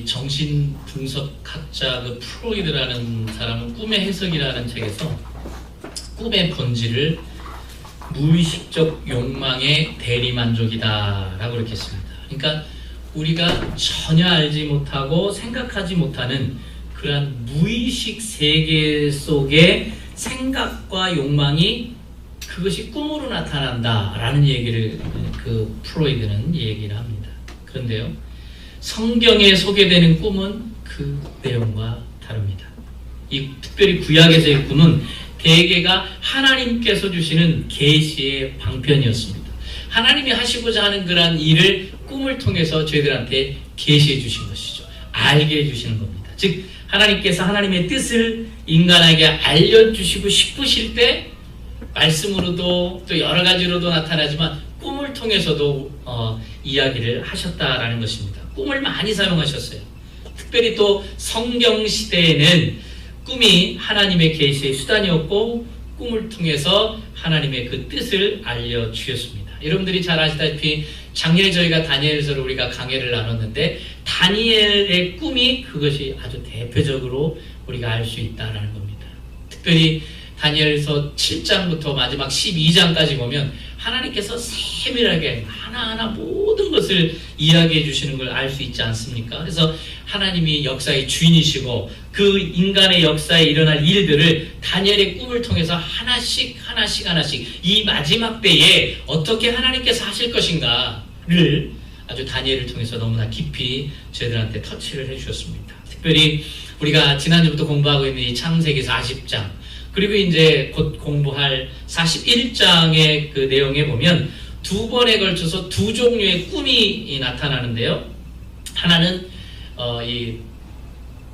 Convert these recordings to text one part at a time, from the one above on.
이 정신 분석학자 그 프로이드라는 사람은 꿈의 해석이라는 책에서 꿈의 본질을 무의식적 욕망의 대리만족이다라고 이렇게 했습니다. 그러니까 우리가 전혀 알지 못하고 생각하지 못하는 그러한 무의식 세계 속의 생각과 욕망이 그것이 꿈으로 나타난다라는 얘기를 그 프로이드는 얘기를 합니다. 그런데요, 성경에 소개되는 꿈은 그 내용과 다릅니다. 이 특별히 구약에서의 꿈은 대개가 하나님께서 주시는 계시의 방편이었습니다. 하나님이 하시고자 하는 그러한 일을 꿈을 통해서 저희들한테 계시해 주신 것이죠. 알게 해주시는 겁니다. 즉 하나님께서 하나님의 뜻을 인간에게 알려주시고 싶으실 때 말씀으로도 또 여러 가지로도 나타나지만 꿈을 통해서도 이야기를 하셨다라는 것입니다. 꿈을 많이 사용하셨어요. 특별히 또 성경 시대에는 꿈이 하나님의 계시의 수단이었고 꿈을 통해서 하나님의 그 뜻을 알려주셨습니다. 여러분들이 잘 아시다시피 작년에 저희가 다니엘서를 우리가 강해를 나눴는데 다니엘의 꿈이 그것이 아주 대표적으로 우리가 알 수 있다는 겁니다. 특별히 다니엘서 7장부터 마지막 12장까지 보면 하나님께서 세밀하게 하나하나 모든 것을 이야기해 주시는 걸 알 수 있지 않습니까? 그래서 하나님이 역사의 주인이시고 그 인간의 역사에 일어날 일들을 다니엘의 꿈을 통해서 하나씩 이 마지막 때에 어떻게 하나님께서 하실 것인가를 아주 다니엘을 통해서 너무나 깊이 저희들한테 터치를 해주셨습니다. 특별히 우리가 지난주부터 공부하고 있는 이 창세기 40장 그리고 이제 곧 공부할 41장의 그 내용에 보면 두 번에 걸쳐서 두 종류의 꿈이 나타나는데요. 하나는 이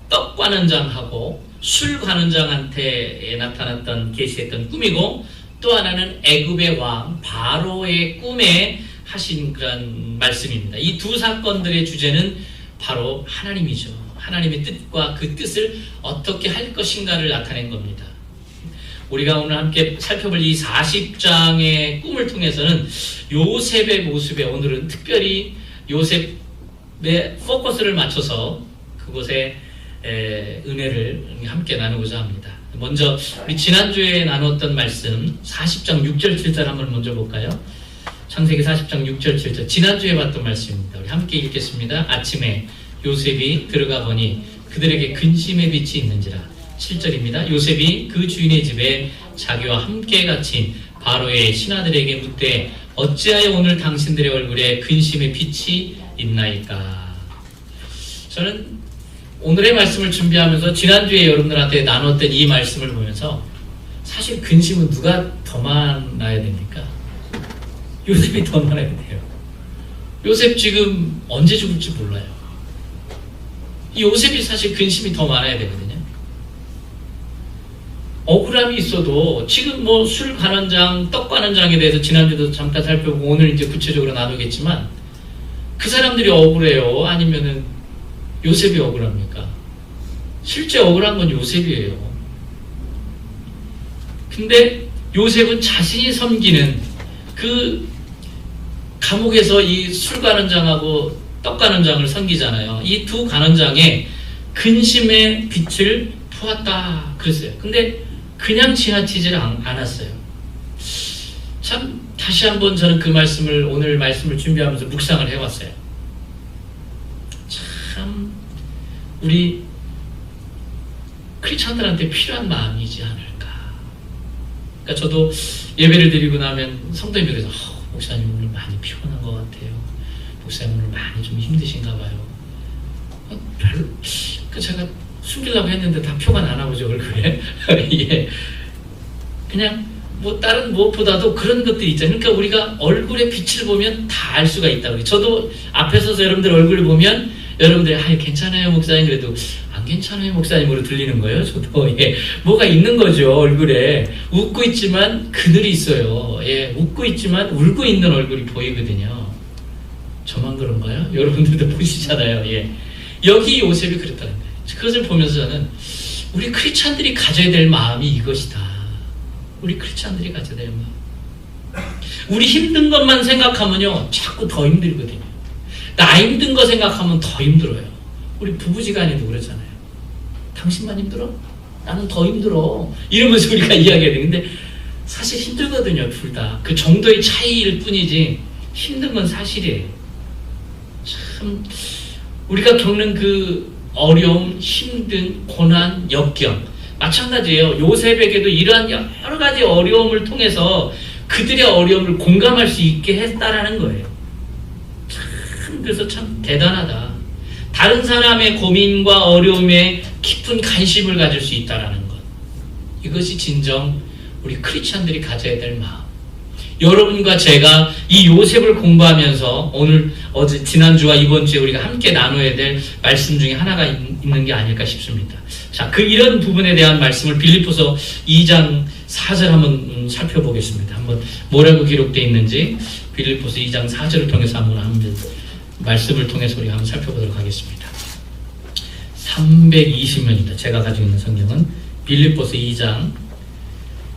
떡 관원장하고 술 관원장한테 나타났던 계시했던 꿈이고 또 하나는 애굽의 왕 바로의 꿈에 하신 그런 말씀입니다. 이 두 사건들의 주제는 바로 하나님이죠. 하나님의 뜻과 그 뜻을 어떻게 할 것인가를 나타낸 겁니다. 우리가 오늘 함께 살펴볼 이 40장의 꿈을 통해서는 요셉의 모습에 오늘은 특별히 요셉의 포커스를 맞춰서 그곳에 은혜를 함께 나누고자 합니다. 먼저 우리 지난주에 나눴던 말씀 40장 6절 7절 한번 먼저 볼까요? 창세기 40장 6절 7절 지난주에 봤던 말씀입니다. 우리 함께 읽겠습니다. 아침에 요셉이 들어가 보니 그들에게 근심의 빛이 있는지라. 7절입니다. 요셉이 그 주인의 집에 자기와 함께 갇힌 바로의 신하들에게 묻되 어찌하여 오늘 당신들의 얼굴에 근심의 빛이 있나이까. 저는 오늘의 말씀을 준비하면서 지난주에 여러분들한테 나눴던 이 말씀을 보면서 사실 근심은 누가 더 많아야 됩니까? 요셉이 더 많아야 돼요. 요셉 지금 언제 죽을지 몰라요. 이 요셉이 사실 근심이 더 많아야 되거든요. 억울함이 있어도 지금 뭐 술 관원장, 떡 관원장에 대해서 지난주도 잠깐 살펴보고 오늘 이제 구체적으로 나누겠지만 그 사람들이 억울해요? 아니면은 요셉이 억울합니까? 실제 억울한 건 요셉이에요. 근데 요셉은 자신이 섬기는 그 감옥에서 이 술 관원장하고 떡 관원장을 섬기잖아요. 이 두 관원장의 근심의 빛을 보았다 그랬어요. 근데 그냥 지나치질 않았어요. 참 다시 한번 저는 그 말씀을 오늘 말씀을 준비하면서 묵상을 해왔어요. 참 우리 크리스찬들한테 필요한 마음이지 않을까. 그러니까 저도 예배를 드리고 나면 성도님이 그래서 목사님 오늘 많이 피곤한 것 같아요. 목사님 오늘 많이 좀 힘드신가 봐요. 제가 숨기려고 했는데 다 표가 나나 보죠 얼굴에. 예. 그냥 뭐 다른 무엇보다도 그런 것들이 있잖아요. 그러니까 우리가 얼굴에 빛을 보면 다 알 수가 있다고. 저도 앞에 서서 여러분들 얼굴을 보면 여러분들이 괜찮아요 목사님 그래도 안 괜찮아요 목사님으로 들리는 거예요. 저도 예. 뭐가 있는 거죠 얼굴에. 웃고 있지만 그늘이 있어요. 예. 웃고 있지만 울고 있는 얼굴이 보이거든요. 저만 그런가요? 여러분들도 보시잖아요. 예. 여기 요셉이 그랬다는 거예요. 그것을 보면서 저는 우리 크리스찬들이 가져야 될 마음이 이것이다. 우리 크리스찬들이 가져야 될 마음. 우리 힘든 것만 생각하면요 자꾸 더 힘들거든요. 나 힘든 거 생각하면 더 힘들어요. 우리 부부지간에도 그러잖아요. 당신만 힘들어? 나는 더 힘들어. 이러면서 우리가 이야기해야 되는데 사실 힘들거든요, 둘 다. 그 정도의 차이일 뿐이지 힘든 건 사실이에요. 참 우리가 겪는 그 어려움, 힘든 고난, 역경 마찬가지예요. 요셉에게도 이러한 여러 가지 어려움을 통해서 그들의 어려움을 공감할 수 있게 했다라는 거예요. 참 그래서 참 대단하다. 다른 사람의 고민과 어려움에 깊은 관심을 가질 수 있다라는 것. 이것이 진정 우리 크리스찬들이 가져야 될 마음. 여러분과 제가 이 요셉을 공부하면서 어제 지난주와 이번 주에 우리가 함께 나눠야 될 말씀 중에 하나가 있는 게 아닐까 싶습니다. 자, 이런 부분에 대한 말씀을 빌립보서 2장 4절 한번 살펴보겠습니다. 한번 뭐라고 기록되어 있는지 빌립보서 2장 4절을 통해서 한번 말씀을 통해서 우리가 한번 살펴보도록 하겠습니다. 320면입니다. 제가 가지고 있는 성경은 빌립보서 2장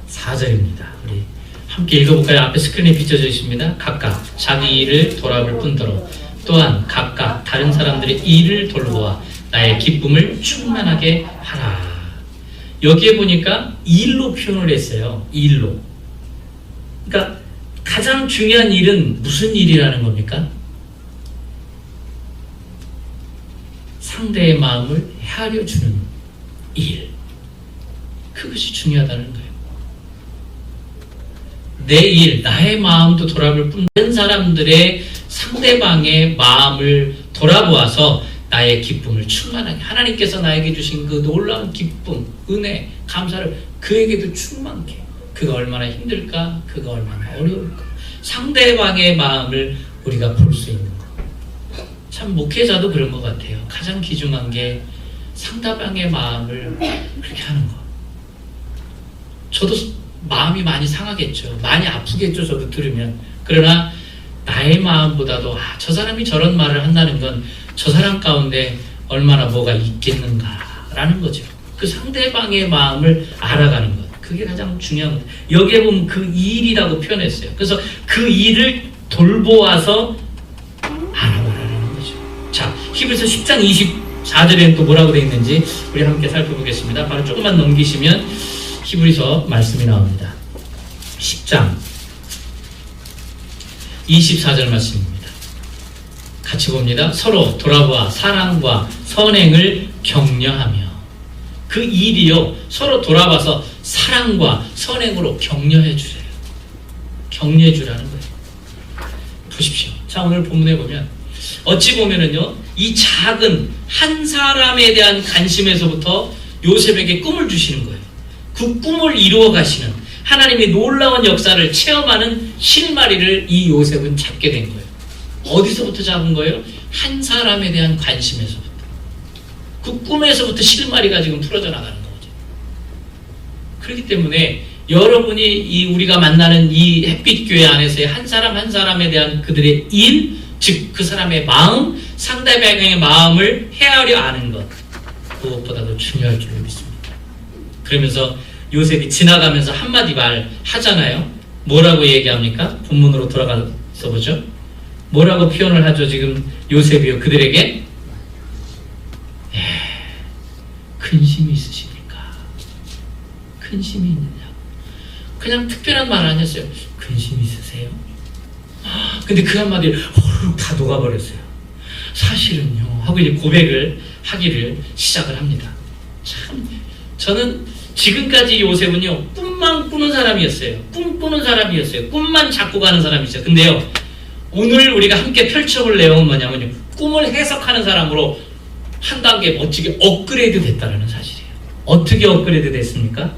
4절입니다. 우리 함께 읽어볼까요? 앞에 스크린에 비춰져 있습니다. 각각 자기 일을 돌아볼 뿐더러 또한 각각 다른 사람들의 일을 돌보아 나의 기쁨을 충만하게 하라. 여기에 보니까 일로 표현을 했어요. 일로. 그러니까 가장 중요한 일은 무슨 일이라는 겁니까? 상대의 마음을 헤아려 주는 일. 그것이 중요하다는 거예요. 내 일, 나의 마음도 돌아볼 뿐 다른 사람들의 상대방의 마음을 돌아보아서 나의 기쁨을 충만하게, 하나님께서 나에게 주신 그 놀라운 기쁨, 은혜, 감사를 그에게도 충만케. 그가 얼마나 힘들까? 그가 얼마나 어려울까? 상대방의 마음을 우리가 볼 수 있는 것. 참 목회자도 그런 것 같아요. 가장 귀중한 게 상대방의 마음을 그렇게 하는 것. 저도 마음이 많이 상하겠죠. 많이 아프겠죠. 저도 들으면. 그러나 나의 마음보다도 저 사람이 저런 말을 한다는 건 저 사람 가운데 얼마나 뭐가 있겠는가라는 거죠. 그 상대방의 마음을 알아가는 것. 그게 가장 중요한 것. 여기에 보면 그 일이라고 표현했어요. 그래서 그 일을 돌보아서 알아보라는 거죠. 자, 히브리서 10장 24절에는 또 뭐라고 되어 있는지 우리 함께 살펴보겠습니다. 바로 조금만 넘기시면 히브리서 말씀이 나옵니다. 10장 24절 말씀입니다. 같이 봅니다. 서로 돌아보아 사랑과 선행을 격려하며. 그 일이요, 서로 돌아봐서 사랑과 선행으로 격려해 주세요. 격려해 주라는 거예요. 보십시오. 자, 오늘 본문에 보면 어찌 보면은요, 이 작은 한 사람에 대한 관심에서부터 요셉에게 꿈을 주시는 거예요. 그 꿈을 이루어 가시는 하나님의 놀라운 역사를 체험하는 실마리를 이 요셉은 잡게 된 거예요. 어디서부터 잡은 거예요? 한 사람에 대한 관심에서부터. 그 꿈에서부터 실마리가 지금 풀어져 나가는 거죠. 그렇기 때문에 여러분이 우리가 만나는 이 햇빛교회 안에서의 한 사람 한 사람에 대한 그들의 일, 즉 그 사람의 마음, 상대방의 마음을 헤아려 아는 것, 무엇보다도 중요할 줄 믿습니다. 그러면서 요셉이 지나가면서 한마디 말 하잖아요. 뭐라고 얘기합니까? 본문으로 돌아가서 보죠. 뭐라고 표현을 하죠? 지금 요셉이요, 그들에게 근심이 있으십니까? 근심이 있느냐고. 그냥 특별한 말 안 했어요. 근심이 있으세요? 근데 그 한마디를 호로록 다 녹아버렸어요. 사실은요 하고 이제 고백을 하기를 시작을 합니다. 참 저는 지금까지 요셉은요 꿈만 꾸는 사람이었어요. 꿈꾸는 사람이었어요. 꿈만 잡고 가는 사람이었어요. 근데요 오늘 우리가 함께 펼쳐볼 내용은 뭐냐면요, 꿈을 해석하는 사람으로 한 단계 멋지게 업그레이드 됐다는 사실이에요. 어떻게 업그레이드 됐습니까?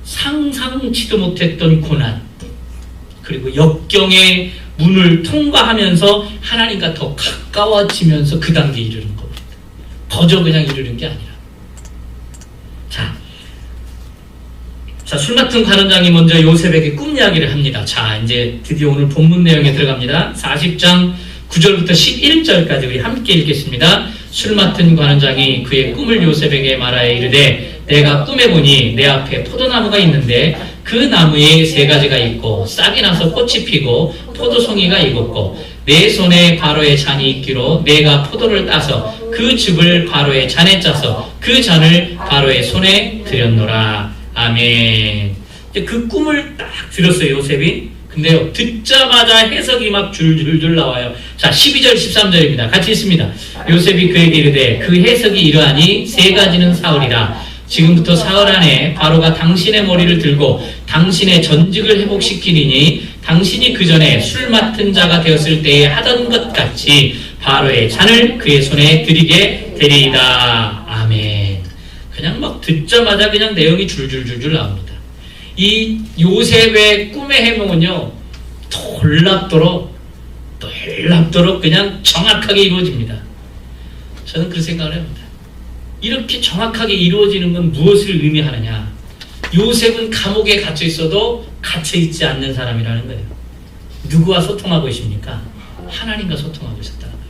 상상치도 못했던 고난, 그리고 역경의 문을 통과하면서 하나님과 더 가까워지면서 그 단계에 이르는 겁니다. 거저 그냥 이르는 게 아니라. 자, 술 맡은 관원장이 먼저 요셉에게 꿈 이야기를 합니다. 자, 이제 드디어 오늘 본문 내용에 들어갑니다. 40장 9절부터 11절까지 우리 함께 읽겠습니다. 술 맡은 관원장이 그의 꿈을 요셉에게 말하여 이르되 내가 꿈에 보니 내 앞에 포도나무가 있는데 그 나무에 3가지가 있고 싹이 나서 꽃이 피고 포도송이가 익었고 내 손에 바로의 잔이 있기로 내가 포도를 따서 그 즙을 바로의 잔에 짜서 그 잔을 바로의 손에 들였노라. 아멘. 그 꿈을 딱 들었어요, 요셉이. 근데요, 듣자마자 해석이 막 줄줄줄 나와요. 자, 12절, 13절입니다. 같이 읽습니다. 요셉이 그에게 이르되 그 해석이 이러하니 세 가지는 사흘이라. 지금부터 사흘 안에 바로가 당신의 머리를 들고 당신의 전직을 회복시키리니 당신이 그 전에 술 맡은 자가 되었을 때에 하던 것 같이 바로의 잔을 그의 손에 드리게 되리이다. 아멘. 그냥 막 듣자마자 그냥 내용이 줄줄줄줄 나옵니다. 이 요셉의 꿈의 해몽은요, 놀랍도록 그냥 정확하게 이루어집니다. 저는 그 생각을 합니다. 이렇게 정확하게 이루어지는 건 무엇을 의미하느냐? 요셉은 감옥에 갇혀 있어도 갇혀 있지 않는 사람이라는 거예요. 누구와 소통하고 있습니까? 하나님과 소통하고 있었다는 거예요.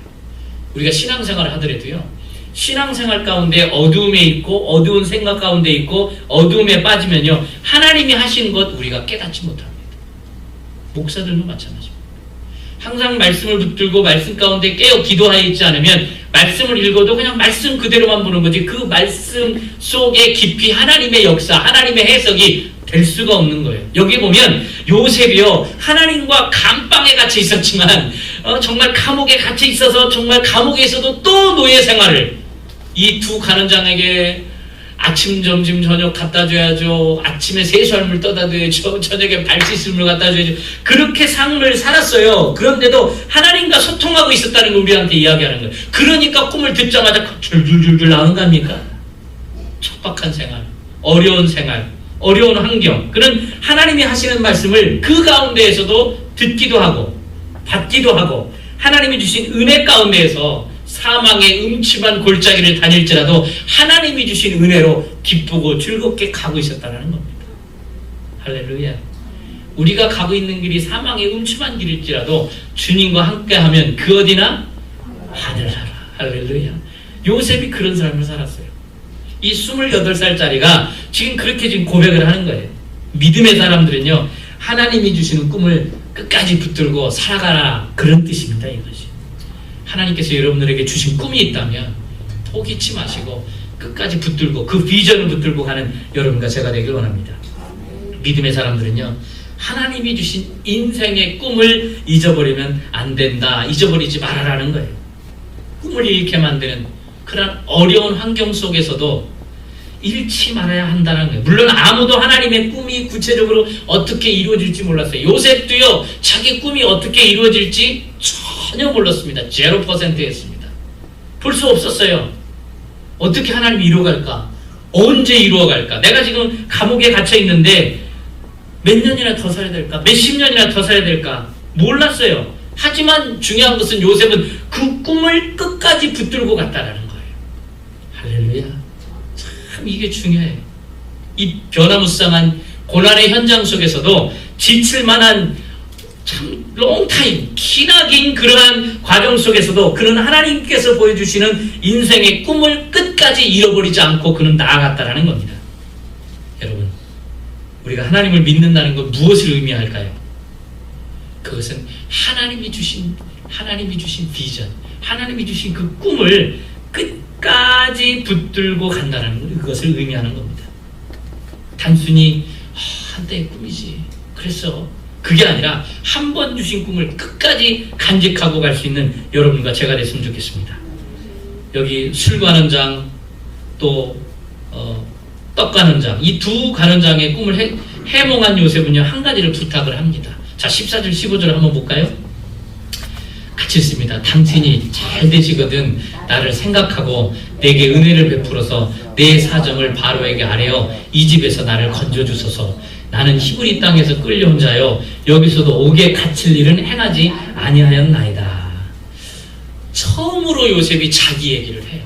우리가 신앙생활을 하더라도요, 신앙생활 가운데 어두움에 있고 어두운 생각 가운데 있고 어두움에 빠지면요, 하나님이 하신 것 우리가 깨닫지 못합니다. 목사들도 마찬가지입니다. 항상 말씀을 붙들고 말씀 가운데 깨어 기도하여 있지 않으면 말씀을 읽어도 그냥 말씀 그대로만 보는 거지, 그 말씀 속에 깊이 하나님의 역사, 하나님의 해석이 될 수가 없는 거예요. 여기 보면 요셉이요, 하나님과 감방에 갇혀 있었지만 정말 감옥에 갇혀 있어서 정말 감옥에서도 또 노예 생활을, 이 두 간원장에게 아침, 점심, 저녁 갖다 줘야죠. 아침에 세수할 떠다 줘야죠. 저녁에 발 씻을 물 갖다 줘야죠. 그렇게 삶을 살았어요. 그런데도 하나님과 소통하고 있었다는 걸 우리한테 이야기하는 거예요. 그러니까 꿈을 듣자마자 줄줄줄줄 나오는 거 아닙니까? 척박한 생활, 어려운 생활, 어려운 환경, 그런 하나님이 하시는 말씀을 그 가운데에서도 듣기도 하고 받기도 하고 하나님이 주신 은혜 가운데에서 사망의 음침한 골짜기를 다닐지라도 하나님이 주신 은혜로 기쁘고 즐겁게 가고 있었다는 겁니다. 할렐루야. 우리가 가고 있는 길이 사망의 음침한 길일지라도 주님과 함께하면 그 어디나 하늘나라. 할렐루야. 요셉이 그런 삶을 살았어요. 이 28살짜리가 지금 그렇게 지금 고백을 하는 거예요. 믿음의 사람들은요, 하나님이 주시는 꿈을 끝까지 붙들고 살아가라, 그런 뜻입니다. 이것이. 하나님께서 여러분들에게 주신 꿈이 있다면 포기치 마시고 끝까지 붙들고 그 비전을 붙들고 가는 여러분과 제가 되길 원합니다. 믿음의 사람들은요, 하나님이 주신 인생의 꿈을 잊어버리면 안 된다, 잊어버리지 말아라는 거예요. 꿈을 잃게 만드는 그런 어려운 환경 속에서도 잃지 말아야 한다는 거예요. 물론 아무도 하나님의 꿈이 구체적으로 어떻게 이루어질지 몰랐어요. 요셉도요, 자기 꿈이 어떻게 이루어질지 전혀 몰랐습니다. 0%였습니다. 볼 수 없었어요. 어떻게 하나님이 이루어갈까? 언제 이루어갈까? 내가 지금 감옥에 갇혀 있는데 몇 년이나 더 살아야 될까? 몇십 년이나 더 살아야 될까? 몰랐어요. 하지만 중요한 것은 요셉은 그 꿈을 끝까지 붙들고 갔다라는 거예요. 할렐루야. 참 이게 중요해요. 이 변화무쌍한 고난의 현장 속에서도 지칠 만한 참 롱타임, 기나긴 그러한 과정 속에서도 그는 하나님께서 보여주시는 인생의 꿈을 끝까지 잃어버리지 않고 그는 나아갔다라는 겁니다. 여러분, 우리가 하나님을 믿는다는 건 무엇을 의미할까요? 그것은 하나님이 주신 비전, 하나님이 주신 그 꿈을 끝까지 붙들고 간다는 그것을 의미하는 겁니다. 단순히 한때의 꿈이지, 그래서 그게 아니라 한 번 주신 꿈을 끝까지 간직하고 갈 수 있는 여러분과 제가 됐으면 좋겠습니다. 여기 술 관원장 또 떡 관원장, 이 두 관원장의 꿈을 해몽한 요셉은요, 한 가지를 부탁을 합니다. 자, 14절 15절 한번 볼까요? 같이 읽습니다. 당신이 잘 되시거든 나를 생각하고 내게 은혜를 베풀어서 내 사정을 바로에게 아뢰어 이 집에서 나를 건져주소서. 나는 히브리 땅에서 끌려온 자여 여기서도 옥에 갇힐 일은 행하지 아니하였나이다. 처음으로 요셉이 자기 얘기를 해요.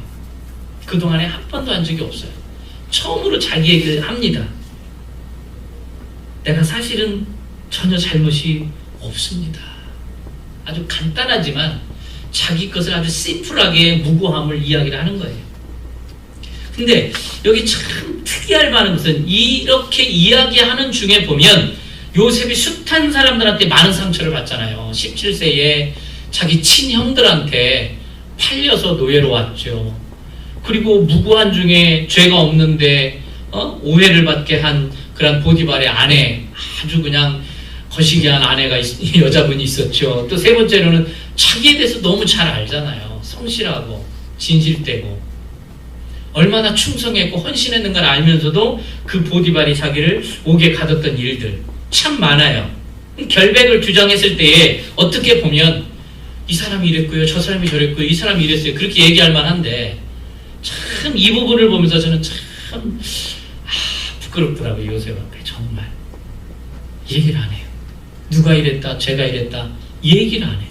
그동안에 한 번도 한 적이 없어요. 처음으로 자기 얘기를 합니다. 내가 사실은 전혀 잘못이 없습니다. 아주 간단하지만 자기 것을 아주 심플하게 무고함을 이야기를 하는 거예요. 근데 여기 참 특이할 만한 것은 이렇게 이야기하는 중에 보면 요셉이 숱한 사람들한테 많은 상처를 받잖아요. 17세에 자기 친형들한테 팔려서 노예로 왔죠. 그리고 무고한 중에 죄가 없는데 오해를 받게 한 그런 보디발의 아내, 아주 그냥 거시기한 아내가 여자분이 있었죠. 또 세 번째로는 자기에 대해서 너무 잘 알잖아요. 성실하고 진실되고 얼마나 충성했고 헌신했는가를 알면서도 그 보디발이 자기를 옥에 가뒀던 일들 참 많아요. 결백을 주장했을 때에 어떻게 보면 이 사람이 이랬고요, 저 사람이 저랬고요, 이 사람이 이랬어요, 그렇게 얘기할 만한데 참 이 부분을 보면서 저는 참 부끄럽더라고요. 요셉 앞에 정말 얘기를 안 해요. 누가 이랬다, 제가 이랬다 얘기를 안 해요.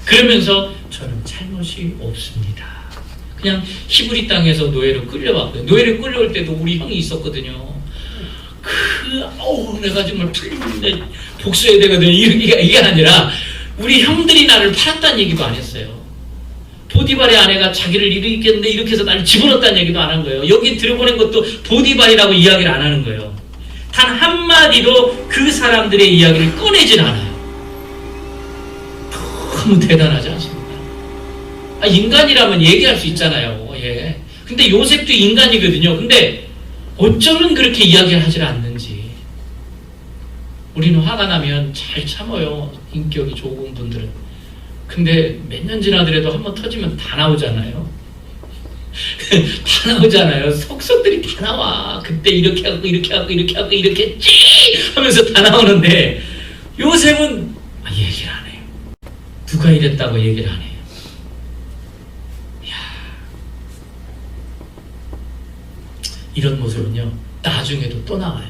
그러면서 저는 잘못이 없습니다. 그냥 히브리 땅에서 노예로 끌려왔고요. 노예로 끌려올 때도 우리 형이 있었거든요. 내가 정말 풀리는데 복수해야 되거든요. 이게 아니라 우리 형들이 나를 팔았다는 얘기도 안 했어요. 보디발의 아내가 자기를 이렇게 해서 나를 집어넣었다는 얘기도 안 한 거예요. 여기 들어보낸 것도 보디발이라고 이야기를 안 하는 거예요. 단 한마디도 그 사람들의 이야기를 꺼내질 않아요. 너무 대단하지 않습니까? 인간이라면 얘기할 수 있잖아요. 예. 근데 요셉도 인간이거든요. 근데 어쩌면 그렇게 이야기를 하질 않는지. 우리는 화가 나면 잘 참아요. 인격이 좋은 분들은. 근데 몇 년 지나더라도 한번 터지면 다 나오잖아요. 다 나오잖아요. 속속들이 다 나와. 그때 이렇게 하고 이렇게 하고 이렇게 하고 이렇게 했지 하면서 다 나오는데 요셉은 얘기를 안 해요. 누가 이랬다고 얘기를 안 해요. 이런 모습은요, 나중에도 또 나와요.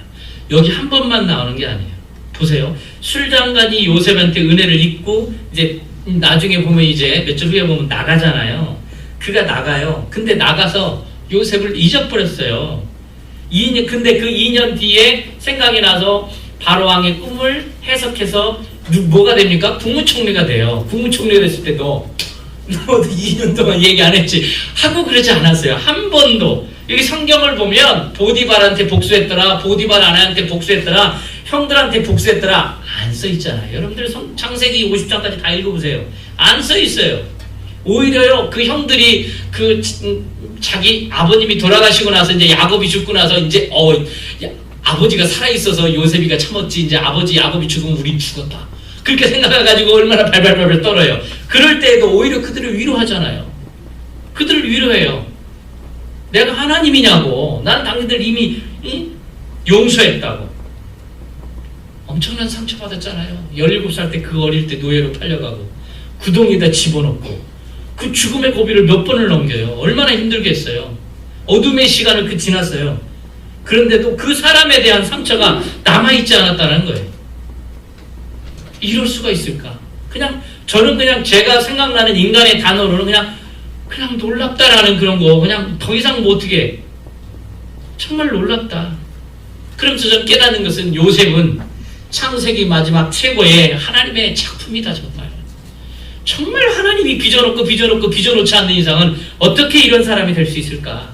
여기 한 번만 나오는 게 아니에요. 보세요. 술장관이 요셉한테 은혜를 잊고, 이제, 나중에 보면 이제, 몇 주 후에 보면 나가잖아요. 그가 나가요. 근데 나가서 요셉을 잊어버렸어요. 근데 그 2년 뒤에 생각이 나서 바로왕의 꿈을 해석해서, 뭐가 됩니까? 국무총리가 돼요. 국무총리가 됐을 때도, 너도 2년 동안 얘기 안 했지. 하고 그러지 않았어요. 한 번도. 여기 성경을 보면 보디발한테 복수했더라, 보디발 아내한테 복수했더라, 형들한테 복수했더라 안 써있잖아요. 여러분들 창세기 50장까지 다 읽어보세요. 안 써있어요. 오히려요, 그 형들이 자기 아버님이 돌아가시고 나서 이제 야곱이 죽고 나서 이제 아버지가 살아있어서 요셉이가 참았지, 이제 아버지 야곱이 죽으면 우린 죽었다, 그렇게 생각해가지고 얼마나 발발발발 떨어요. 그럴 때에도 오히려 그들을 위로하잖아요. 그들을 위로해요. 내가 하나님이냐고. 난 당신들 이미 용서했다고. 엄청난 상처받았잖아요. 17살 때 그 어릴 때 노예로 팔려가고 구덩이에다 집어넣고 그 죽음의 고비를 몇 번을 넘겨요. 얼마나 힘들겠어요. 어둠의 시간을 지났어요. 그런데도 그 사람에 대한 상처가 남아있지 않았다는 거예요. 이럴 수가 있을까? 저는 그냥 제가 생각나는 인간의 단어로는 그냥 놀랍다라는 그런 거, 그냥 더 이상 뭐 어떻게, 정말 놀랍다. 그러면서 저는 깨닫는 것은 요셉은 창세기 마지막 최고의 하나님의 작품이다. 정말 하나님이 빚어놓지 않는 이상은 어떻게 이런 사람이 될 수 있을까?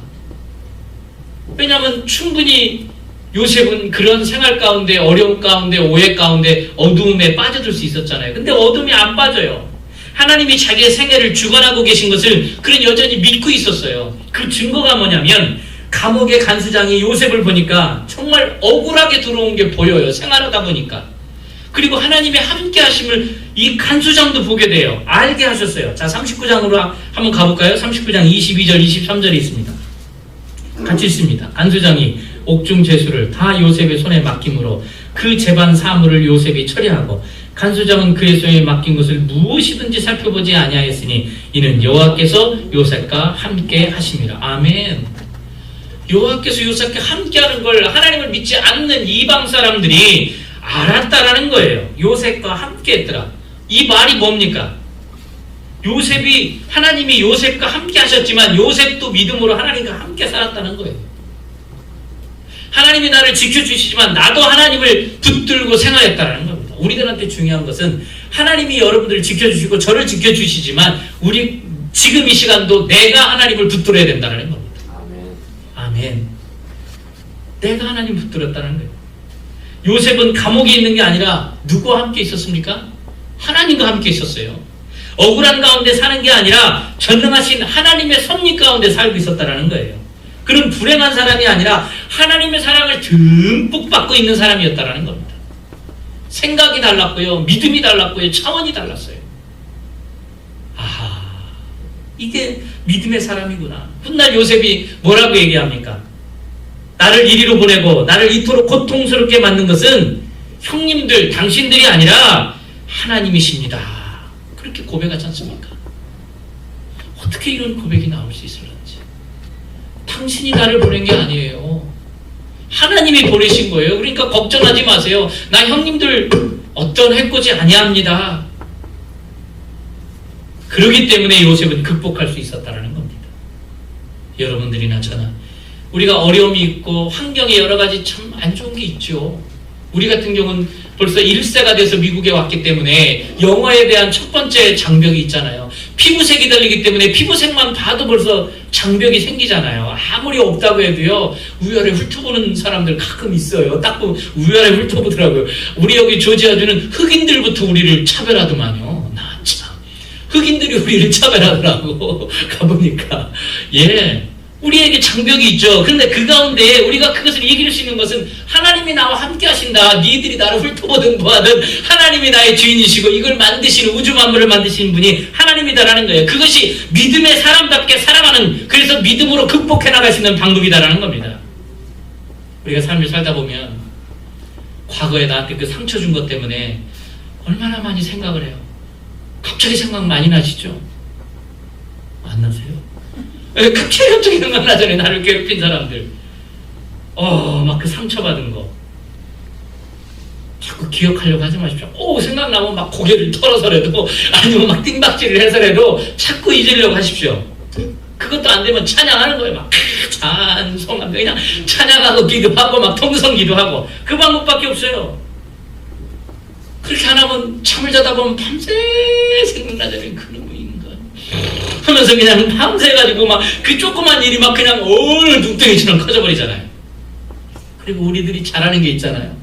왜냐하면 충분히 요셉은 그런 생활 가운데, 어려움 가운데, 오해 가운데, 어두움에 빠져들 수 있었잖아요. 근데 어둠이 안 빠져요. 하나님이 자기의 생애를 주관하고 계신 것을 그는 여전히 믿고 있었어요. 그 증거가 뭐냐면 감옥의 간수장이 요셉을 보니까 정말 억울하게 들어온 게 보여요. 생활하다 보니까. 그리고 하나님의 함께 하심을 이 간수장도 보게 돼요. 알게 하셨어요. 자, 39장으로 한번 가볼까요? 39장 22절 23절에 있습니다. 같이 있습니다. 간수장이 옥중 제수를 다 요셉의 손에 맡김으로 그 재반 사물을 요셉이 처리하고 간수장은 그의 손에 맡긴 것을 무엇이든지 살펴보지 아니하였으니 이는 여호와께서 요셉과 함께 하심이라. 아멘. 여호와께서 요셉과 함께하는 걸 하나님을 믿지 않는 이방 사람들이 알았다라는 거예요. 요셉과 함께했더라. 이 말이 뭡니까? 하나님이 요셉과 함께 하셨지만 요셉도 믿음으로 하나님과 함께 살았다는 거예요. 하나님이 나를 지켜주시지만 나도 하나님을 붙들고 생활했다는 겁니다. 우리들한테 중요한 것은 하나님이 여러분들을 지켜주시고 저를 지켜주시지만 우리 지금 이 시간도 내가 하나님을 붙들어야 된다는 겁니다. 아멘. 내가 하나님 붙들었다는 거예요. 요셉은 감옥에 있는 게 아니라 누구와 함께 있었습니까? 하나님과 함께 있었어요. 억울한 가운데 사는 게 아니라 전능하신 하나님의 섭리 가운데 살고 있었다라는 거예요. 그런 불행한 사람이 아니라 하나님의 사랑을 듬뿍 받고 있는 사람이었다라는 겁니다. 생각이 달랐고요. 믿음이 달랐고요. 차원이 달랐어요. 아하, 이게 믿음의 사람이구나. 훗날 요셉이 뭐라고 얘기합니까? 나를 이리로 보내고 나를 이토록 고통스럽게 만든 것은 형님들, 당신들이 아니라 하나님이십니다. 그렇게 고백하지 않습니까? 어떻게 이런 고백이 나올 수 있을런지. 당신이 나를 보낸 게 아니에요. 하나님이 보내신 거예요. 그러니까 걱정하지 마세요. 나 형님들 어떤 해코지 아니합니다. 그렇기 때문에 요셉은 극복할 수 있었다는 겁니다. 여러분들이나 저나 우리가 어려움이 있고 환경에 여러 가지 참 안 좋은 게 있죠. 우리 같은 경우는 벌써 1세가 돼서 미국에 왔기 때문에 영어에 대한 첫 번째 장벽이 있잖아요. 피부색이 달리기 때문에 피부색만 봐도 벌써 장벽이 생기잖아요. 아무리 없다고 해도요, 우열에 훑어보는 사람들 가끔 있어요. 딱 보면 우열에 훑어보더라고요. 우리 여기 조지아주는 흑인들부터 우리를 차별하더만요. 나 참. 흑인들이 우리를 차별하더라고. 가보니까. 예. 우리에게 장벽이 있죠. 그런데 그 가운데 우리가 그것을 이길 수 있는 것은 하나님이 나와 함께 하신다. 니들이 나를 훑어보든 보아든 하나님이 나의 주인이시고 이걸 만드시는 우주 만물을 만드시는 분이 하나님이다라는 거예요. 그것이 믿음의 사람답게 살아가는, 그래서 믿음으로 극복해 나갈 수 있는 방법이다라는 겁니다. 우리가 삶을 살다 보면 과거에 나한테 그 상처 준 것 때문에 얼마나 많이 생각을 해요. 갑자기 생각 많이 나시죠? 안 나세요? 갑자기 생각나잖아요. 나를 괴롭힌 사람들. 막 그 상처받은 거. 자꾸 기억하려고 하지 마십시오. 생각나면 막 고개를 털어서라도, 아니면 막 띵박질을 해서라도 자꾸 잊으려고 하십시오. 그것도 안 되면 찬양하는 거예요. 막 찬송하면 그냥 찬양하고 기도하고 막 통성 기도하고. 그 방법밖에 없어요. 그렇게 안 하면 잠을 자다 보면 밤새 생각나잖아요. 그놈의 인간. 하면서 그냥 밤새가지고 막 그 조그만 일이 막 그냥 어느 눈덩이처럼 커져버리잖아요. 그리고 우리들이 잘하는 게 있잖아요.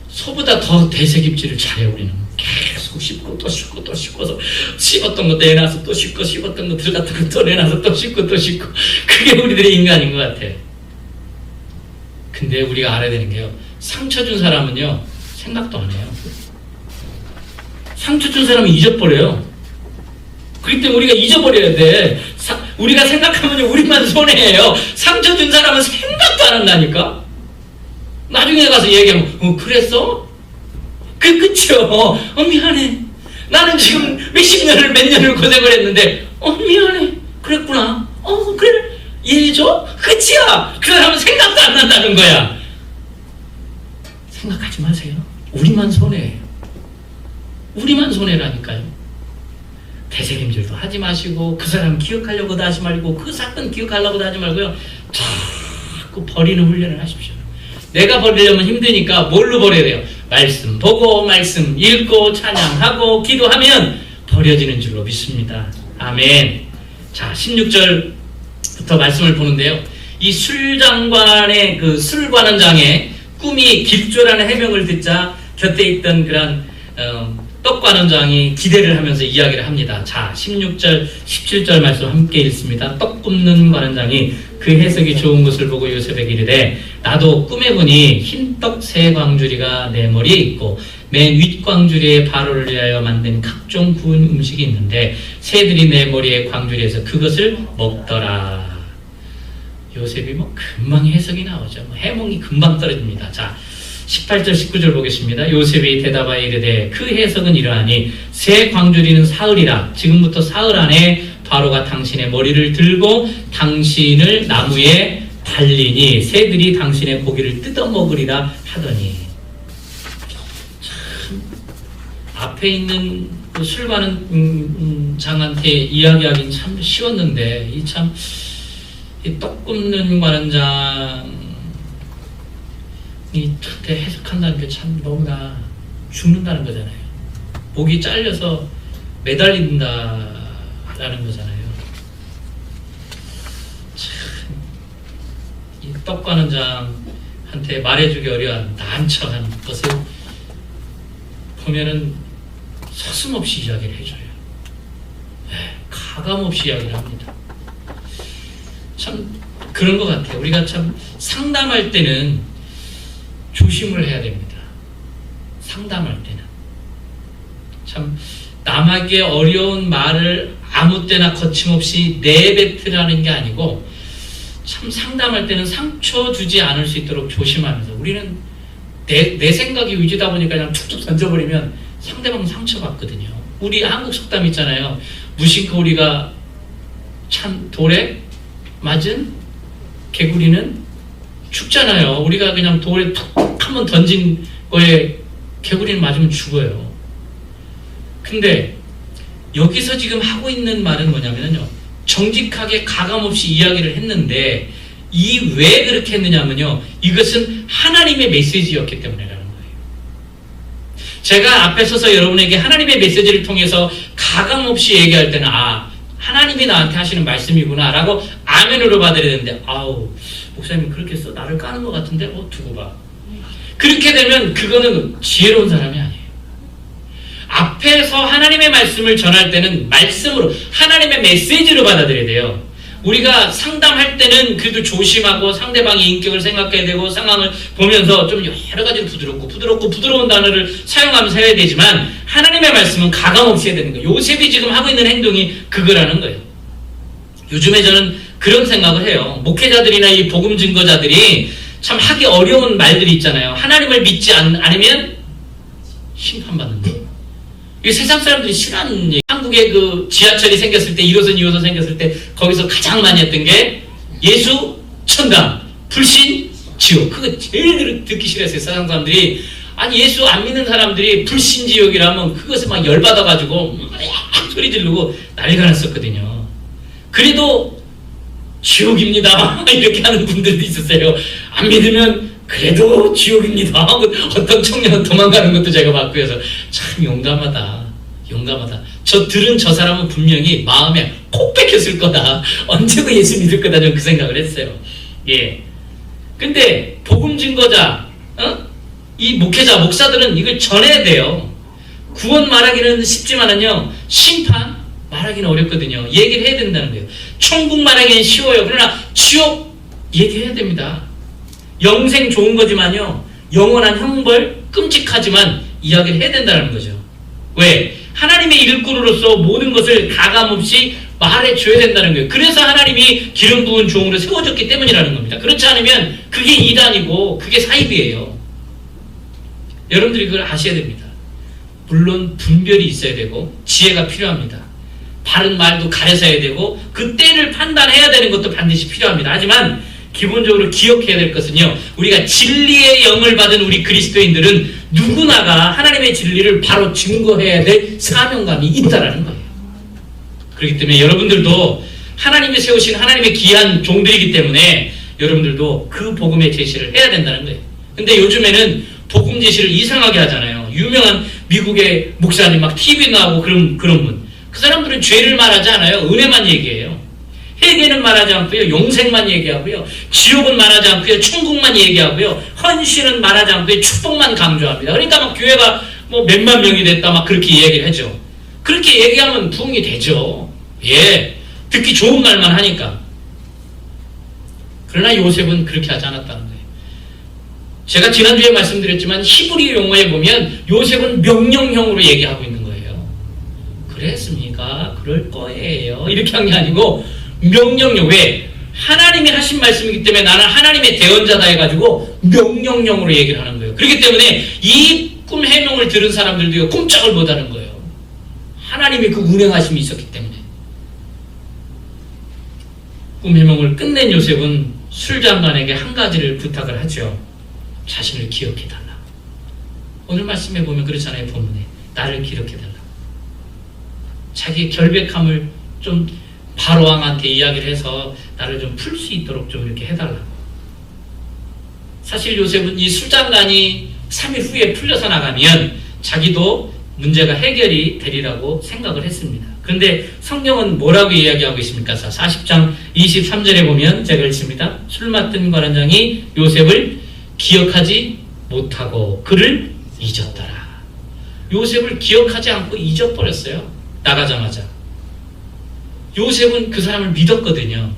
소보다 더 되새김질을 잘해요. 우리는 계속 씹고 또 씹고 또 씹고서 씹었던 거 내놔서 또 씹고 씹었던 거 들어갔던 거 또 내놔서 또 씹고 또 씹고. 그게 우리들의 인간인 것 같아. 근데 우리가 알아야 되는 게요, 상처 준 사람은요 생각도 안 해요. 상처 준 사람은 잊어버려요. 그렇기 때문에 우리가 잊어버려야 돼. 우리가 생각하면 우리만 손해예요. 상처 준 사람은 생각도 안 한다니까. 나중에 가서 얘기하면 그랬어? 그 끝이요. 미안해. 나는 지금 몇십 년을 몇 년을 고생을 했는데 미안해. 그랬구나. 그래. 이해해줘? 끝이야. 그 사람은 생각도 안 난다는 거야. 생각하지 마세요. 우리만 손해예요. 우리만 손해라니까요. 되새김질도 하지 마시고, 그 사람 기억하려고도 하지 말고, 그 사건 기억하려고도 하지 말고요, 자꾸 버리는 훈련을 하십시오. 내가 버리려면 힘드니까 뭘로 버려야 돼요? 말씀 보고, 말씀 읽고, 찬양하고, 기도하면 버려지는 줄로 믿습니다. 아멘. 자, 16절부터 말씀을 보는데요, 이 술장관의 그 술관원장의 꿈이 길조라는 해명을 듣자 곁에 있던 그런 떡관원장이 기대를 하면서 이야기를 합니다. 자, 16절, 17절 말씀 함께 읽습니다. 떡 굽는 관원장이 그 해석이 좋은 것을 보고 요셉에게 이르되, 나도 꿈에 보니 흰떡 세 광주리가 내 머리에 있고 맨 윗광주리에 바로를 위하여 만든 각종 구운 음식이 있는데 새들이 내 머리에 광주리에서 그것을 먹더라. 요셉이 금방 해석이 나오죠. 해몽이 금방 떨어집니다. 자, 18절 19절 보겠습니다. 요셉이 대답하여 이르되, 그 해석은 이러하니 새 광주리는 사흘이라. 지금부터 사흘 안에 바로가 당신의 머리를 들고 당신을 나무에 달리니 새들이 당신의 고기를 뜯어먹으리라 하더니. 참 앞에 있는 그 술관은 장한테 이야기하기는 참 쉬웠는데, 이 떡 굽는 관원장 이한테 해석한다는 게 참 너무나 죽는다는 거잖아요. 목이 잘려서 매달린다라는 거잖아요. 참, 이 떡관원장한테 말해주기 어려운 난처한 것을 보면은 서슴없이 이야기를 해줘요. 가감없이 이야기를 합니다. 참 그런 것 같아요. 우리가 참 상담할 때는 조심을 해야 됩니다. 상담할 때는 참 남에게 어려운 말을 아무 때나 거침없이 내뱉으라는 게 아니고 참 상담할 때는 상처 주지 않을 수 있도록 조심하면서, 우리는 내 생각이 위주다 보니까 그냥 툭툭 던져버리면 상대방 상처받거든요. 우리 한국 속담 있잖아요. 무심코 우리가 참 돌에 맞은 개구리는 죽잖아요. 우리가 그냥 돌에 툭툭 한번 던진 거에 개구리는 맞으면 죽어요. 근데 여기서 지금 하고 있는 말은 뭐냐면요, 정직하게 가감없이 이야기를 했는데, 이 왜 그렇게 했느냐면요, 이것은 하나님의 메시지였기 때문이라는 거예요. 제가 앞에 서서 여러분에게 하나님의 메시지를 통해서 가감없이 얘기할 때는 하나님이 나한테 하시는 말씀이구나 라고 아멘으로 받아야 되는데, 목사님 그렇게 써? 나를 까는 것 같은데? 두고 봐. 그렇게 되면 그거는 지혜로운 사람이 아니에요. 앞에서 하나님의 말씀을 전할 때는 말씀으로, 하나님의 메시지로 받아들여야 돼요. 우리가 상담할 때는 그래도 조심하고 상대방의 인격을 생각해야 되고 상황을 보면서 좀 여러 가지로 부드러운 단어를 사용하면서 해야 되지만, 하나님의 말씀은 가감없이 해야 되는 거예요. 요셉이 지금 하고 있는 행동이 그거라는 거예요. 요즘에 저는 그런 생각을 해요. 목회자들이나 이 복음 증거자들이 참 하기 어려운 말들이 있잖아요. 하나님을 믿지 않으면 심판받는 거예요. 이 세상 사람들이 싫어하는 얘기. 한국에 그 지하철이 생겼을 때, 1호선, 2호선 생겼을 때 거기서 가장 많이 했던 게 예수 천당, 불신 지옥. 그거 제일 듣기 싫어했어요. 세상 사람들이. 아니 예수 안 믿는 사람들이 불신 지옥이라면 그것에 막 열받아가지고 막 소리 지르고 난리가 났었거든요. 그래도 지옥입니다 이렇게 하는 분들도 있었어요. 안 믿으면 그래도 지옥입니다 하고 어떤 청년은 도망가는 것도 제가 봤고 해서 참 용감하다. 들은 저 사람은 분명히 마음에 콕 뺏겼을 거다. 언제고 예수 믿을 거다. 저는 그 생각을 했어요. 근데 복음 증거자, 이 목회자, 목사들은 이걸 전해야 돼요. 구원 말하기는 쉽지만은요, 심판 말하기는 어렵거든요. 얘기를 해야 된다는 거예요. 천국 말하기는 쉬워요. 그러나 지옥 얘기해야 됩니다. 영생 좋은 거지만요, 영원한 형벌 끔찍하지만 이야기를 해야 된다는 거죠. 왜? 하나님의 일꾼으로서 모든 것을 가감없이 말해줘야 된다는 거예요. 그래서 하나님이 기름 부은 종으로 세워졌기 때문이라는 겁니다. 그렇지 않으면 그게 이단이고 그게 사입이에요. 여러분들이 그걸 아셔야 됩니다. 물론 분별이 있어야 되고 지혜가 필요합니다. 바른 말도 가려서 해야 되고 그 때를 판단해야 되는 것도 반드시 필요합니다. 하지만 기본적으로 기억해야 될 것은요, 우리가 진리의 영을 받은 우리 그리스도인들은 누구나가 하나님의 진리를 바로 증거해야 될 사명감이 있다라는 거예요. 그렇기 때문에 여러분들도 하나님이 세우신 하나님의 귀한 종들이기 때문에 여러분들도 그 복음의 제시를 해야 된다는 거예요. 근데 요즘에는 복음 제시를 이상하게 하잖아요. 유명한 미국의 목사님 막 TV 나오고 그런 분, 그 사람들은 죄를 말하지 않아요. 은혜만 얘기해요. 회개는 말하지 않고요, 용생만 얘기하고요, 지옥은 말하지 않고요, 천국만 얘기하고요, 헌신은 말하지 않고요, 축복만 강조합니다. 그러니까 막 교회가 뭐 몇만 명이 됐다 막 그렇게 얘기를 하죠. 그렇게 얘기하면 부흥이 되죠. 듣기 좋은 말만 하니까. 그러나 요셉은 그렇게 하지 않았다는 거예요. 제가 지난주에 말씀드렸지만 히브리 용어에 보면 요셉은 명령형으로 얘기하고 있는 거예요. 그랬습니까? 그럴 거예요. 이렇게 한 게 아니고 명령형. 왜? 하나님이 하신 말씀이기 때문에 나는 하나님의 대언자다 해가지고 명령형으로 얘기를 하는 거예요. 그렇기 때문에 이 꿈 해명을 들은 사람들도 꼼짝을 못하는 거예요. 하나님의 그 운행하심이 있었기 때문에. 꿈 해명을 끝낸 요셉은 술장관에게 한 가지를 부탁을 하죠. 자신을 기억해달라. 오늘 말씀에 보면 그렇잖아요. 본문에 나를 기억해달라. 자기의 결백함을 좀 바로왕한테 이야기를 해서 나를 좀 풀 수 있도록 좀 이렇게 해달라고. 사실 요셉은 이 술장관이 3일 후에 풀려서 나가면 자기도 문제가 해결이 되리라고 생각을 했습니다. 그런데 성경은 뭐라고 이야기하고 있습니까? 40장 23절에 보면 제가 읽습니다. 술 맡은 관원장이 요셉을 기억하지 못하고 그를 잊었더라. 요셉을 기억하지 않고 잊어버렸어요. 나가자마자. 요셉은 그 사람을 믿었거든요.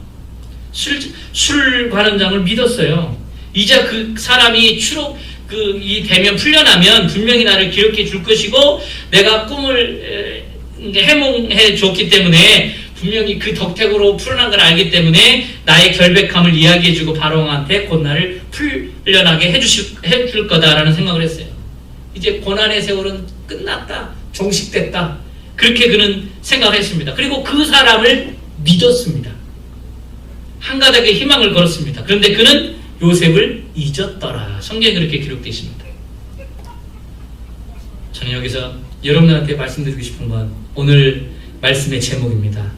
술 관원장을 믿었어요. 이제 그 사람이 이 대면 풀려나면 분명히 나를 기록해 줄 것이고 내가 꿈을 해몽해 줬기 때문에 분명히 그 덕택으로 풀어난 걸 알기 때문에 나의 결백함을 이야기해 주고 바로왕한테 곧 나를 풀려나게 해줄 거다라는 생각을 했어요. 이제 고난의 세월은 끝났다. 종식됐다. 그렇게 그는 생각을 했습니다. 그리고 그 사람을 믿었습니다. 한가닥의 희망을 걸었습니다. 그런데 그는 요셉을 잊었더라. 성경에 그렇게 기록되어 있습니다. 저는 여기서 여러분들한테 말씀드리고 싶은 건 오늘 말씀의 제목입니다.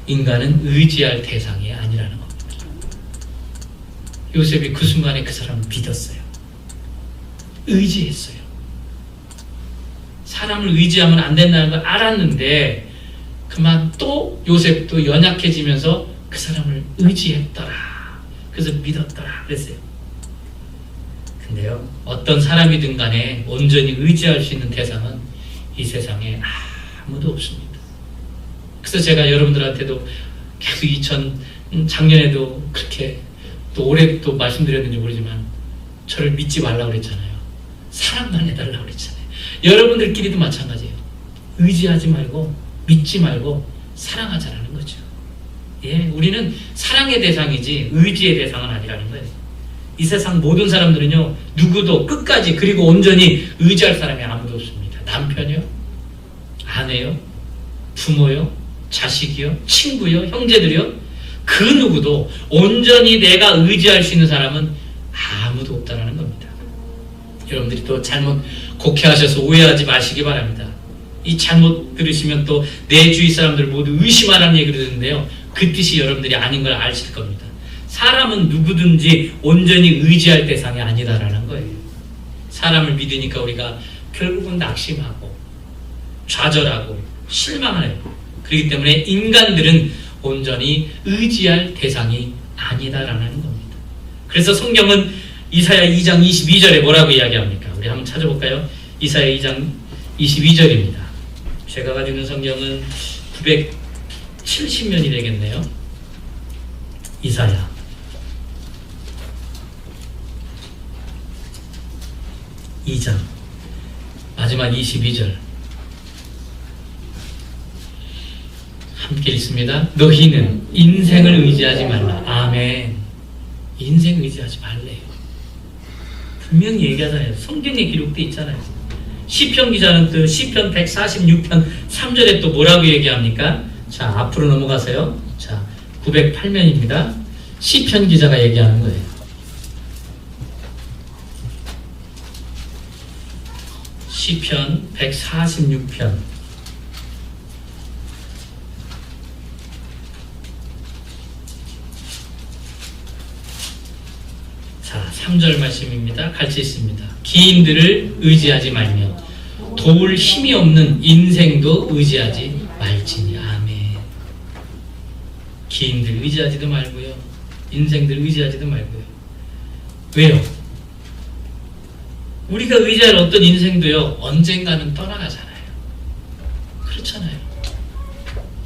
인간은 의지할 대상이 아니라는 겁니다. 요셉이 그 순간에 그 사람을 믿었어요. 의지했어요. 사람을 의지하면 안 된다는 걸 알았는데 그만 또 요셉도 연약해지면서 그 사람을 의지했더라. 그래서 믿었더라 그랬어요. 근데요, 어떤 사람이든 간에 온전히 의지할 수 있는 대상은 이 세상에 아무도 없습니다. 그래서 제가 여러분들한테도 계속 작년에도 그렇게 또 올해 또 말씀드렸는지 모르지만 저를 믿지 말라고 그랬잖아요. 사랑만 해달라고 그랬잖아요. 여러분들끼리도 마찬가지예요. 의지하지 말고 믿지 말고 사랑하자라는 거죠. 예, 우리는 사랑의 대상이지 의지의 대상은 아니라는 거예요. 이 세상 모든 사람들은요, 누구도 끝까지 그리고 온전히 의지할 사람이 아무도 없습니다. 남편이요, 아내요, 부모요, 자식이요, 친구요, 형제들이요, 그 누구도 온전히 내가 의지할 수 있는 사람은 아무도 없다는 겁니다. 여러분들이 또 잘못 곡해하셔서 오해하지 마시기 바랍니다. 이 잘못 들으시면 또 내 주위 사람들 모두 의심하라는 얘기를 듣는데요, 그 뜻이 여러분들이 아닌 걸 아실 겁니다. 사람은 누구든지 온전히 의지할 대상이 아니다라는 거예요. 사람을 믿으니까 우리가 결국은 낙심하고 좌절하고 실망해요. 그렇기 때문에 인간들은 온전히 의지할 대상이 아니다라는 겁니다. 그래서 성경은 이사야 2장 22절에 뭐라고 이야기합니까? 우리 한번 찾아볼까요? 이사야 2장 22절입니다. 제가 가지고 있는 성경은 970년이 되겠네요. 이사야 2장 마지막 22절 함께 읽습니다. 너희는 인생을 의지하지 말라. 아멘. 인생 의지하지 말래요. 분명히 얘기하잖아요. 성경에 기록되어 있잖아요. 시편 기자는 또 시편 146편 3절에 또 뭐라고 얘기합니까? 자, 앞으로 넘어가세요. 자, 908면입니다. 시편 기자가 얘기하는 거예요. 시편 146편 자, 3절 말씀입니다. 같이 있습니다. 기인들을 의지하지 말며 도울 힘이 없는 인생도 의지하지 말지니. 아멘. 기인들 의지하지도 말고요, 인생들 의지하지도 말고요. 왜요? 우리가 의지할 어떤 인생도요, 언젠가는 떠나가잖아요. 그렇잖아요.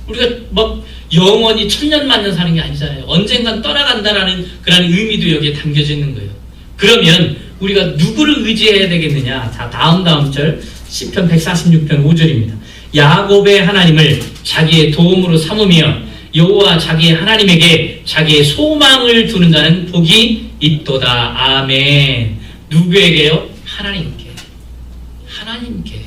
우리가 막 영원히 천년만년 사는 게 아니잖아요. 언젠간 떠나간다라는 그런 의미도 여기에 담겨져 있는 거예요. 그러면 우리가 누구를 의지해야 되겠느냐? 자, 다음 절 시편 146편 5절입니다. 야곱의 하나님을 자기의 도움으로 삼으며 여호와 자기의 하나님에게 자기의 소망을 두는 자는 복이 있도다. 아멘. 누구에게요? 하나님께. 하나님께.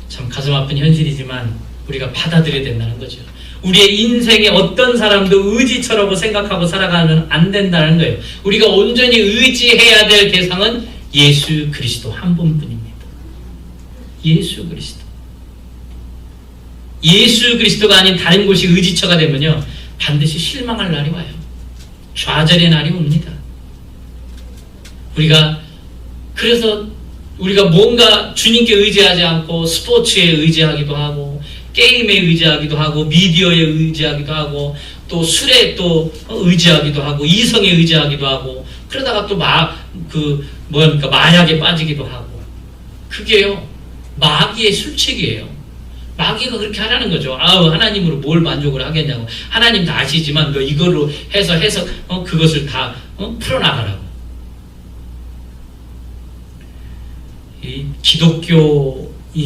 참 가슴 아픈 현실이지만 우리가 받아들여야 된다는 거죠. 우리의 인생에 어떤 사람도 의지처라고 생각하고 살아가면 안 된다는 거예요. 우리가 온전히 의지해야 될 대상은 예수 그리스도 한 분뿐입니다. 예수 그리스도. 예수 그리스도가 아닌 다른 곳이 의지처가 되면요, 반드시 실망할 날이 와요. 좌절의 날이 옵니다. 그래서 우리가 뭔가 주님께 의지하지 않고 스포츠에 의지하기도 하고 게임에 의지하기도 하고 미디어에 의지하기도 하고 또 술에 또 의지하기도 하고 이성에 의지하기도 하고 그러다가 또 마약에 빠지기도 하고, 그게요 마귀의 술책이에요. 마귀가 그렇게 하라는 거죠. 아우, 하나님으로 뭘 만족을 하겠냐고. 하나님 다 아시지만 너 이걸로 해서 그것을 다 풀어나가라고. 이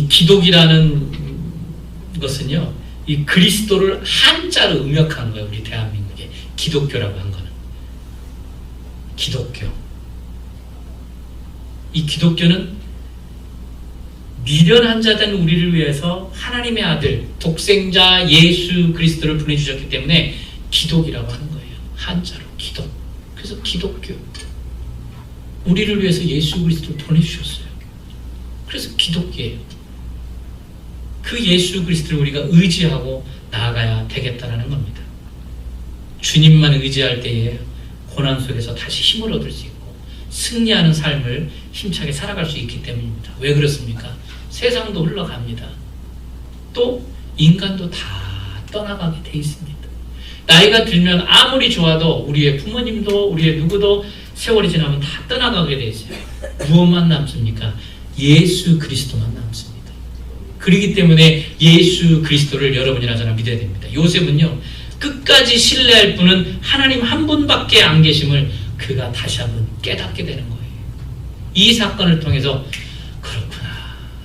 기독이라는 것은요, 이 그리스도를 한자로 음역한 거예요. 우리 대한민국에 기독교라고 한 거는. 기독교. 이 기독교는 미련한 자된 우리를 위해서 하나님의 아들 독생자 예수 그리스도를 보내주셨기 때문에 기독이라고 하는 거예요. 한자로 기독. 그래서 기독교. 우리를 위해서 예수 그리스도를 보내주셨어요. 그래서 기독교예요. 그 예수 그리스도를 우리가 의지하고 나아가야 되겠다는 겁니다. 주님만 의지할 때에 고난 속에서 다시 힘을 얻을 수 있고 승리하는 삶을 힘차게 살아갈 수 있기 때문입니다. 왜 그렇습니까? 세상도 흘러갑니다. 또 인간도 다 떠나가게 돼 있습니다. 나이가 들면 아무리 좋아도 우리의 부모님도 우리의 누구도 세월이 지나면 다 떠나가게 돼 있어요. 무엇만 남습니까? 예수 그리스도만 남습니다. 그렇기 때문에 예수 그리스도를 여러분이나 저나 믿어야 됩니다. 요셉은요, 끝까지 신뢰할 분은 하나님 한 분밖에 안 계심을 그가 다시 한번 깨닫게 되는 거예요. 이 사건을 통해서 그렇구나.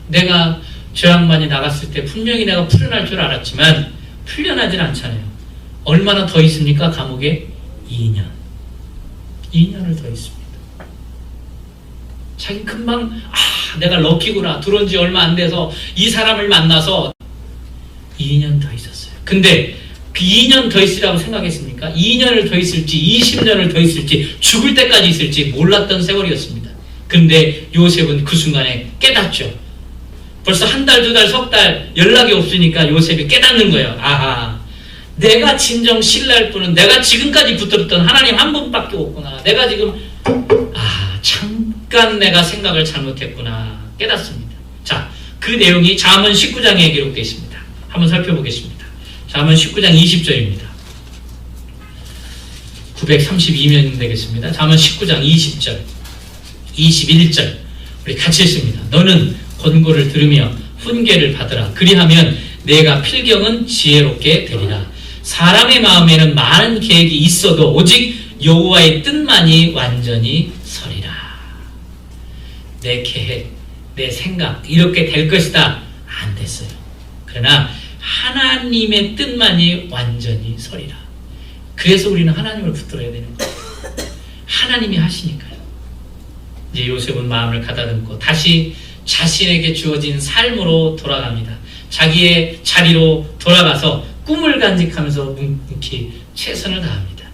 내가 저 양반이 나갔을 때 분명히 내가 풀려날 줄 알았지만 풀려나질 않잖아요. 얼마나 더 있습니까? 감옥에 2년. 2년을 더 있습니다. 자기 금방 내가 럭키구나. 들어온 지 얼마 안 돼서 이 사람을 만나서 2년 더 있었어요. 근데 그 2년 더 있으라고 생각했습니까? 2년을 더 있을지 20년을 더 있을지 죽을 때까지 있을지 몰랐던 세월이었습니다. 근데 요셉은 그 순간에 깨닫죠. 벌써 한 달, 두 달, 석 달 연락이 없으니까 요셉이 깨닫는 거예요. 아하, 내가 진정 신뢰할 분은 내가 지금까지 붙들었던 하나님 한 분밖에 없구나. 내가 지금 잠깐 내가 생각을 잘못했구나 깨닫습니다. 자, 그 내용이 잠언 19장에 기록되어 있습니다. 한번 살펴보겠습니다. 잠언 19장 20절입니다. 932면 되겠습니다. 잠언 19장 20절 21절 우리 같이 읽습니다. 너는 권고를 들으며 훈계를 받으라. 그리하면 내가 필경은 지혜롭게 되리라. 사람의 마음에는 많은 계획이 있어도 오직 여호와의 뜻만이 완전히 서리라. 내 계획, 내 생각 이렇게 될 것이다. 안 됐어요. 그러나 하나님의 뜻만이 완전히 서리라. 그래서 우리는 하나님을 붙들어야 되는 거예요. 하나님이 하시니까요. 이제 요셉은 마음을 가다듬고 다시 자신에게 주어진 삶으로 돌아갑니다. 자기의 자리로 돌아가서 꿈을 간직하면서 묵묵히 최선을 다합니다.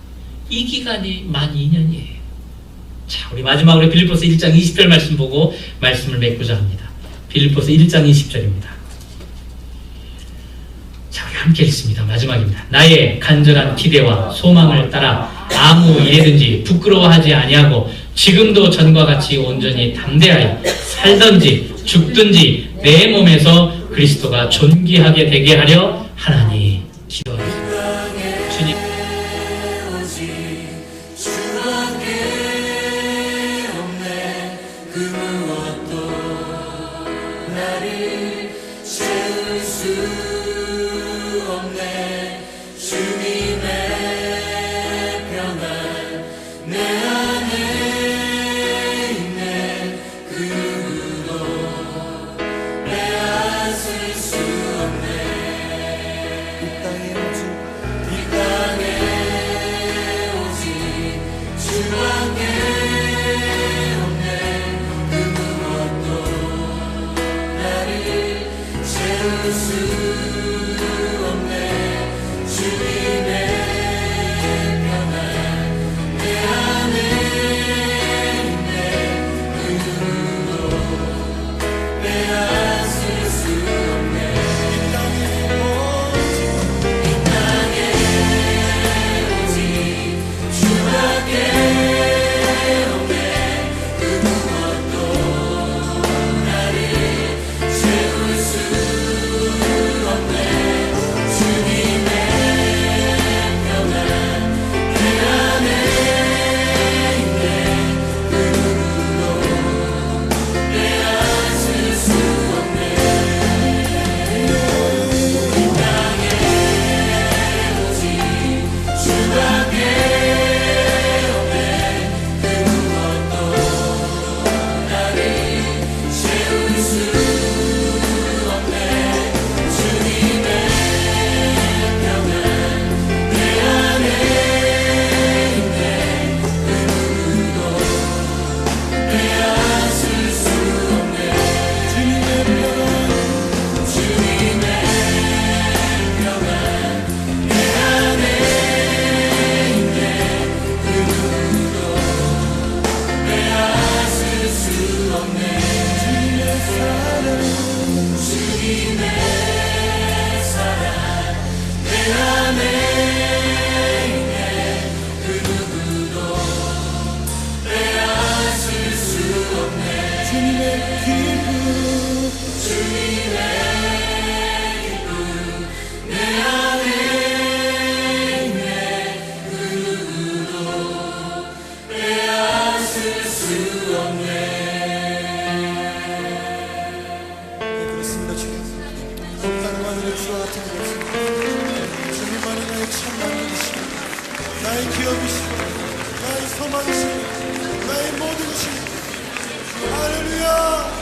이 기간이 만 2년이에요. 자, 우리 마지막으로 빌립보서 1장 20절 말씀 보고 말씀을 맺고자 합니다. 빌립보서 1장 20절입니다. 자, 우리 함께 읽습니다. 마지막입니다. 나의 간절한 기대와 소망을 따라 아무 일이든지 부끄러워하지 아니하고 지금도 전과 같이 온전히 담대하여 살든지 죽든지 내 몸에서 그리스도가 존귀하게 되게 하려 하나니 기도하겠습니다. 주님, 주와 같은 것은 주님만이 나의 참 만족이시고 나의 기업이시고 나의 소망이시고 나의 모든 것이고 할렐루야.